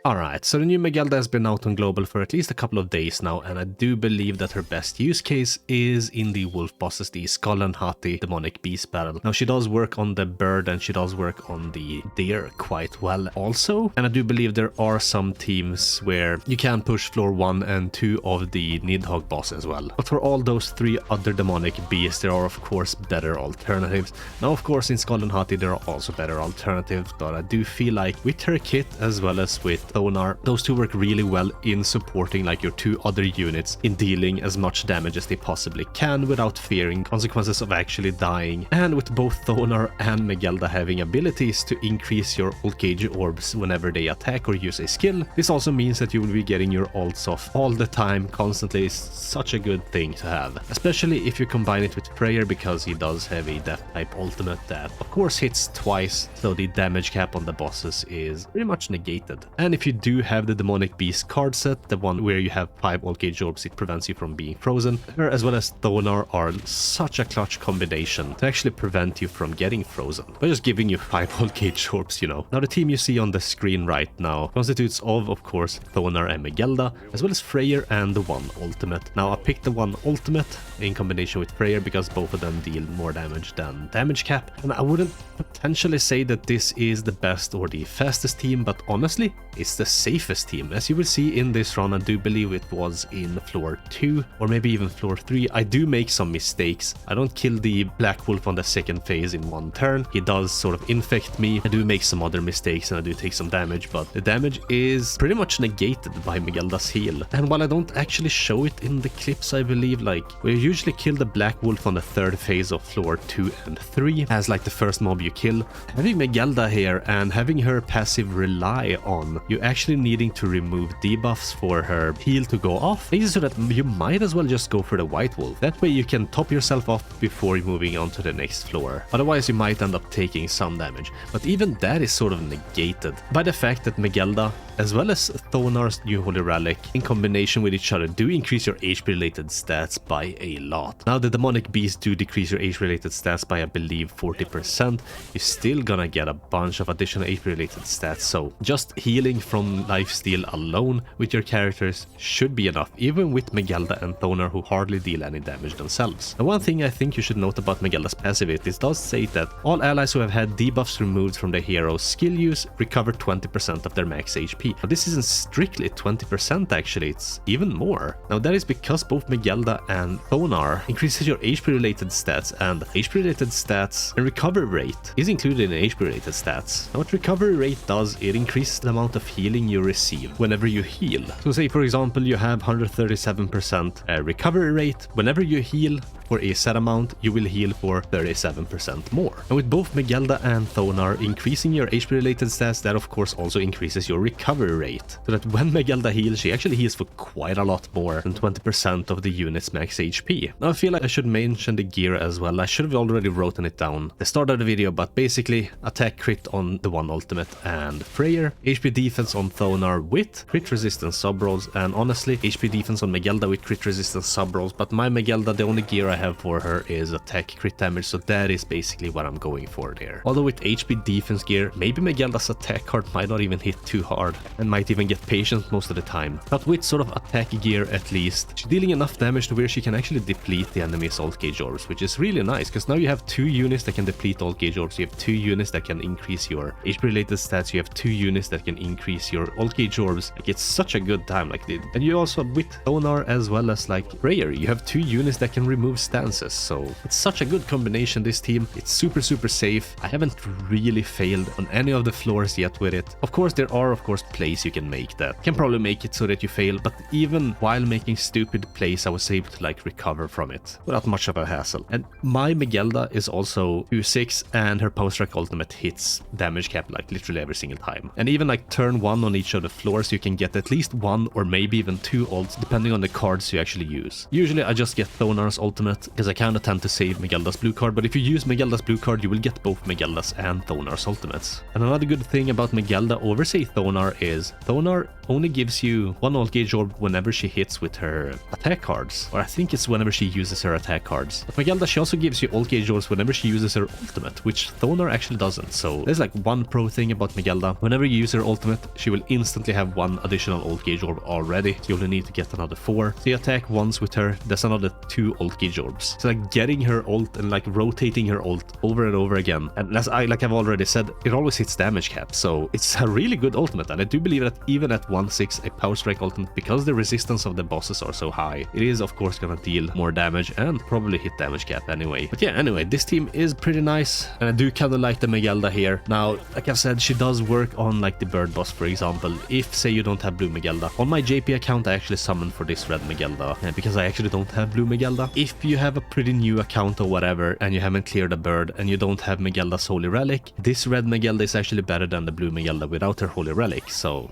Alright, so the new Megelda has been out on global for at least a couple of days now, and I do believe that her best use case is in the wolf bosses, the Skoll Hati demonic beast battle. Now she does work on the bird and she does work on the deer quite well also, and I do believe there are some teams where you can push floor 1 and 2 of the Nidhogg boss as well. But for all those 3 other demonic beasts, there are of course better alternatives. Now of course in Skoll Hati there are also better alternatives, but I do feel like with her kit as well as with Thonar, those two work really well in supporting like your 2 other units in dealing as much damage as they possibly can without fearing consequences of actually dying. And with both Thonar and Megelda having abilities to increase your ult gauge orbs whenever they attack or use a skill, this also means that you will be getting your ults off all the time constantly. Is such a good thing to have, especially if you combine it with Freyr, because he does have a death type ultimate that of course hits twice, so the damage cap on the bosses is pretty much negated. And if you do have the demonic beast card set, the one where you have 5 ult gauge orbs, it prevents you from being frozen, her as well as Thonar are such a clutch combination to actually prevent you from getting frozen by just giving you 5 ult gauge orbs, you know. Now the team you see on the screen right now constitutes of course Thonar and Megelda, as well as Freyr and the 1 ultimate. Now I picked the 1 ultimate in combination with Freyr because both of them deal more damage than damage cap, and I wouldn't potentially say that this is the best or the fastest team, but honestly it's the safest team. As you will see in this run, I do believe it was in floor 2 or maybe even floor 3, I do make some mistakes. I don't kill the Black Wolf on the second phase in 1 turn. He does sort of infect me. I do make some other mistakes and I do take some damage, but the damage is pretty much negated by Megelda's heal. And while I don't actually show it in the clips, I believe, like, we usually kill the Black Wolf on the 3rd phase of floor 2 and 3 as like the first mob you kill. Having Megelda here and having her passive rely on you actually needing to remove debuffs for her heal to go off, makes it so that you might as well just go for the White Wolf. That way you can top yourself off before moving on to the next floor. Otherwise you might end up taking some damage, but even that is sort of negated by the fact that Megelda as well as Thonar's new Holy Relic in combination with each other do increase your HP related stats by a lot. Now the demonic beasts do decrease your HP related stats by I believe 40%. You're still gonna get a bunch of additional HP related stats, so just healing from lifesteal alone with your characters should be enough, even with Megelda and Thonar who hardly deal any damage themselves. And one thing I think you should note about Megelda's passive, it does say that all allies who have had debuffs removed from their hero's skill use recover 20% of their max HP. But this isn't strictly 20% actually, it's even more. Now that is because both Megelda and Thonar increases your HP related stats, and HP related stats and recovery rate is included in HP related stats. Now what recovery rate does, it increases the amount of healing you receive whenever you heal. So say for example you have 137% recovery rate, whenever you heal for a set amount you will heal for 37% more. And with both Megelda and Thonar increasing your HP related stats, that of course also increases your recovery rate, so that when Megelda heals, she actually heals for quite a lot more than 20% of the unit's max HP. Now I feel like I should mention the gear as well. I should have already written it down at the start of the video, but basically attack crit on the 1 ultimate and Freyr, HP defense on Thonar with crit resistance sub rolls, and honestly HP defense on Megelda with crit resistance sub rolls. But my Megelda, the only gear I have for her is attack crit damage, so that is basically what I'm going for there. Although with HP defense gear, maybe Megelda's attack card might not even hit too hard and might even get patient most of the time. But with sort of attack gear at least, she's dealing enough damage to where she can actually deplete the enemy's ult gauge orbs, which is really nice because now you have 2 units that can deplete ult gauge orbs, you have 2 units that can increase your HP related stats, you have 2 units that can increase your ult gauge orbs. Like, it's such a good time like this. And you also with Thonar as well as like Freyr, you have 2 units that can remove stances, so it's such a good combination, this team. It's super safe. I haven't really failed on any of the floors yet with it. Of course there are plays you can make that can probably make it so that you fail, but even while making stupid plays I was able to like recover from it without much of a hassle. And my Megelda is also 2/6 and her post-strike ultimate hits damage cap like literally every single time. And even like turn 1 on each of the floors you can get at least 1 or maybe even 2 ults depending on the cards you actually use. Usually I just get Thonar's ultimate because I kind of tend to save Megelda's blue card, but if you use Megelda's blue card you will get both Megelda's and Thonar's ultimates. And another good thing about Megelda over say Thonar is Thonar only gives you 1 alt gauge orb whenever she hits with her attack cards. Or I think it's whenever she uses her attack cards. But Megelda, she also gives you alt gauge orbs whenever she uses her ultimate, which Thonar actually doesn't. So there's like one pro thing about Megelda. Whenever you use her ultimate, she will instantly have 1 additional alt gauge orb already. So you only need to get another 4. So you attack once with her, there's another 2 alt gauge orbs. So like getting her ult and like rotating her ult over and over again. And as I've already said, it always hits damage cap. So it's a really good ultimate. And I do believe that even at 1/6, a power strike ultimate, because the resistance of the bosses are so high, it is of course gonna deal more damage and probably hit damage cap anyway. But yeah, anyway, this team is pretty nice. And I do kind of like the Megelda here. Now, like I said, she does work on like the bird boss, for example. If say you don't have blue Megelda. On my JP account, I actually summoned for this red Megelda because I actually don't have blue Megelda. If you have a pretty new account or whatever and you haven't cleared a bird and you don't have Megelda's holy relic, this red Megelda is actually better than the blue Megelda without her holy relic. So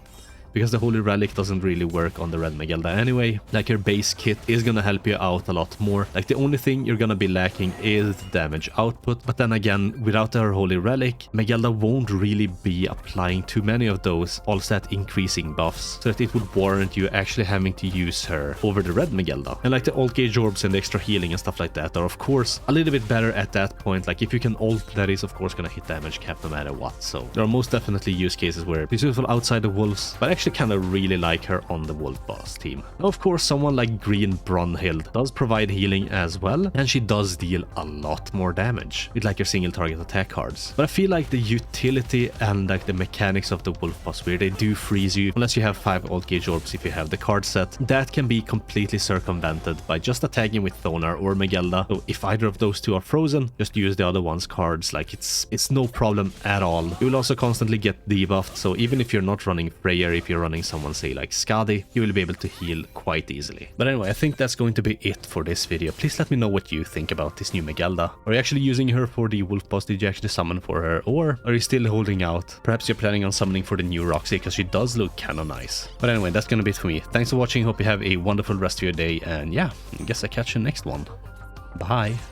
because the holy relic doesn't really work on the red Megelda anyway, like her base kit is gonna help you out a lot more. Like the only thing you're gonna be lacking is the damage output, but then again, without her holy relic, Megelda won't really be applying too many of those all stat increasing buffs, so that it would warrant you actually having to use her over the red Megelda. And like the alt gauge orbs and the extra healing and stuff like that are of course a little bit better at that point. Like if you can ult, that is of course gonna hit damage cap no matter what. So there are most definitely use cases where it's useful outside the wolves, but actually kind of really like her on the wolf boss team. Now, of course, someone like Green Brunhild does provide healing as well, and she does deal a lot more damage with like your single target attack cards. But I feel like the utility and like the mechanics of the wolf boss, where they do freeze you unless you have 5 alt gauge orbs if you have the card set, that can be completely circumvented by just attacking with Thonar or Megelda. So if either of those two are frozen, just use the other one's cards. Like it's no problem at all. You will also constantly get debuffed, so even if you're not running Freyr, if you're running someone say like Skadi, you will be able to heal quite easily. But anyway, I think that's going to be it for this video. Please let me know what you think about this new Megelda. Are you actually using her for the wolf boss? Did you actually summon for her, or are you still holding out? Perhaps you're planning on summoning for the new Roxy, because she does look kind of nice. But anyway, that's gonna be it for me. Thanks for watching. Hope you have a wonderful rest of your day, and yeah, I guess I'll catch you next one. Bye.